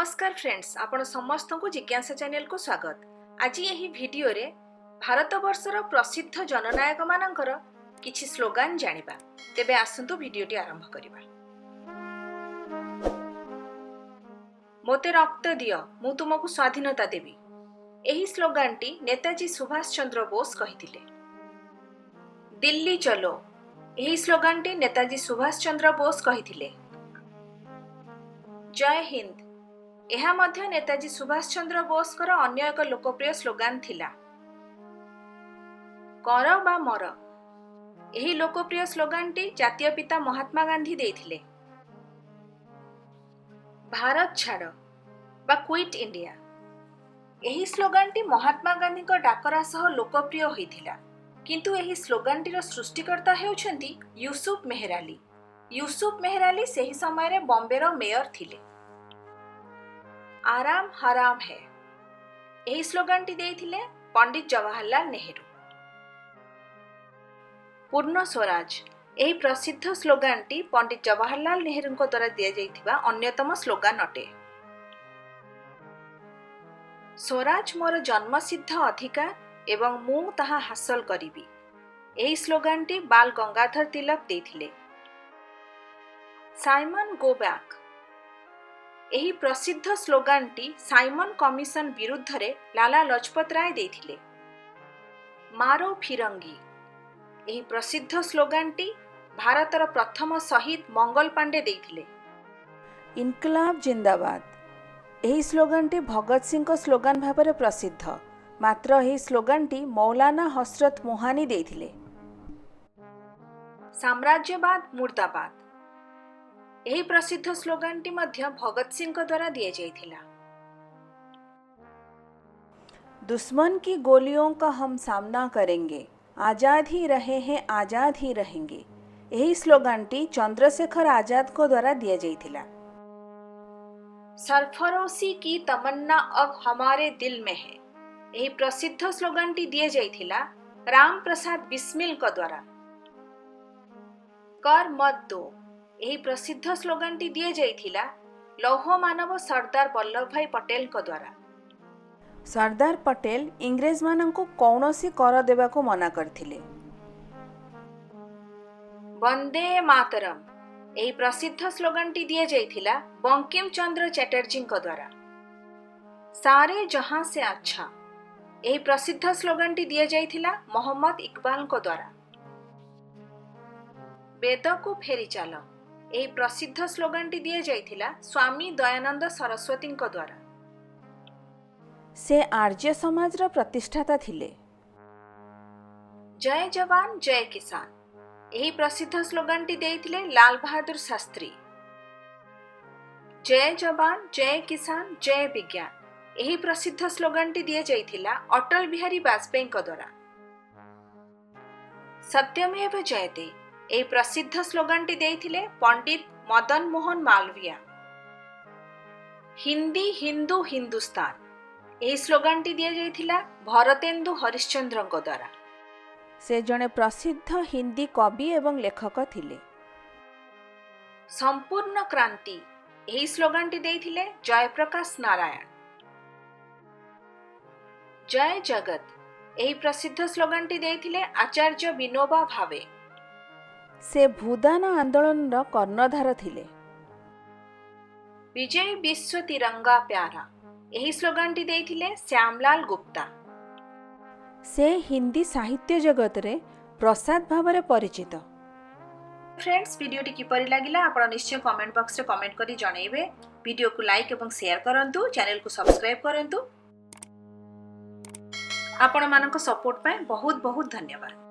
नमस्कार फ्रेंड्स, आपण समस्त को जिज्ञासा चैनल को स्वागत। आज यही वीडियो रे भारत वर्षर प्रसिद्ध जननायक मानकर किछि स्लोगान जानिबा। तेबे आसंतु वीडियोटी आरंभ करिबा। मोते रक्त दियो, मु तुमको स्वाधीनता देबी। एही स्लोगानटी नेताजी सुभाष चंद्र बोस कहिथिले। दिल्ली चलो, एही स्लोगानटी नेताजी सुभाष चंद्र बोस कहिथिले। जय हिंद, यह मध्य नेताजी सुभाष चंद्र बोस कर अन्य एक लोकप्रिय स्लोगान थिला। कर बा मर, यही लोकप्रिय स्लोगानटी जातीय पिता महात्मा गांधी देइथिले। भारत छाड़ बा क्विट इंडिया, यही स्लोगानटी महात्मा गांधी को डाकरा सह लोकप्रिय होइथिला। किंतु यही स्लोगानटी रो सृष्टिकर्ता हेउछंती यूसुफ मेहराली। यूसुफ मेहराली सेही समय रे बॉम्बे रो मेयर थिले। आराम हराम है, यही स्लोगानटी देइथिले पंडित जवाहरलाल नेहरू। पूर्ण स्वराज, यही प्रसिद्ध स्लोगानटी पंडित जवाहरलाल नेहरू द्वारा दिया जाइथिबा अन्यतम स्लोगान अटे। स्वराज मोर जन्मसिद्ध अधिकार एवं मु ताहा हासिल करिबी, यही स्लोगानटी बाल Gangadhar Tilak देइथिले। Simon go back, यही प्रसिद्ध स्लोगानटी साइमन कमिशन विरुद्ध रे लाला लजपत राय देइथिले। मारो फिरंगी, यही प्रसिद्ध स्लोगानटी भारतर प्रथम शहीद मंगल पांडे देइथिले। इनकलाब जिंदाबाद, यही स्लोगानटी भगत सिंह को स्लोगान भाव प्रसिद्ध, मात्र यही स्लोगानटी मौलाना हसरत मोहानी देइथिले। साम्राज्यवाद मुर्दाबाद, यही प्रसिद्ध स्लोगानटी मध्य भगत सिंह द्वारा दिया जाइथिला। दुश्मन की गोलियों का हम सामना करेंगे, आजाद ही रहे हैं आजाद ही रहेंगे, यही स्लोगानटी चंद्रशेखर आजाद को द्वारा दिया जाइथिला। सरफरोशी की तमन्ना अब हमारे दिल में है, यही प्रसिद्ध स्लोगानटी दिया जाइथिला राम प्रसाद बिस्मिल को द्वारा। कर मत दो, यही प्रसिद्ध स्लोगानटी दिया जाइथिला लौह मानव सरदार वल्लभ भाई पटेल को द्वारा। सरदार पटेल इंग्रेज मानंकु कौनसी कर देबा को मना करथिले। वंदे मातरम, यही प्रसिद्ध स्लोगानटी दिया जाइथिला बंकिम चंद्र चैटर्जी को द्वारा। सारे जहां से अच्छा, यही प्रसिद्ध स्लोगानटी दिया जाइथिला मोहम्मद इकबाल को द्वारा। वेद को फेरी चाल, यही प्रसिद्ध स्लोगानटी दिया जाइथिला स्वामी दयानंद सरस्वती को द्वारा। से आर्य समाज रा प्रतिष्ठाता थिले। जय जवान जय किसान, यही प्रसिद्ध स्लोगानटी देइथिले लाल बहादुर शास्त्री। जय जवान जय किसान जय विज्ञान, यही प्रसिद्ध स्लोगानटी दिया जाइथिला अटल बिहारी वाजपेयी को द्वारा। सत्यमेव जयते, यही प्रसिद्ध स्लोगानटी देइथिले पंडित मदन मोहन मालवीय। हिंदी हिंदू हिंदुस्तान, यही स्लोगानटी दिया जाइथिला भरतेन्दु हरिश्चंद्र को द्वारा। से जने प्रसिद्ध हिंदी कवि एवं लेखक थिले। संपूर्ण क्रांति, यही स्लोगानटी देइथिले जयप्रकाश नारायण। जय जगत, यही प्रसिद्ध स्लोगानटी देइथिले आचार्य विनोबा भावे। से भूदान आंदोलन रो कर्णधार थिले। विजय विश्व तिरंगा प्यारा, यही स्लोगानटी देइथिले श्यामलाल गुप्ता। से हिंदी साहित्य जगत रे प्रसाद भावरे परिचित। फ्रेंड्स, वीडियोटी किपरि लागिला आपण निश्चय कमेंट बॉक्स रे कमेंट करी जणाइबे। वीडियो को लाइक एवं शेयर करंतु, चैनल को सब्सक्राइब करंतु। आपण मानक सपोर्ट पाए बहुत बहुत धन्यवाद।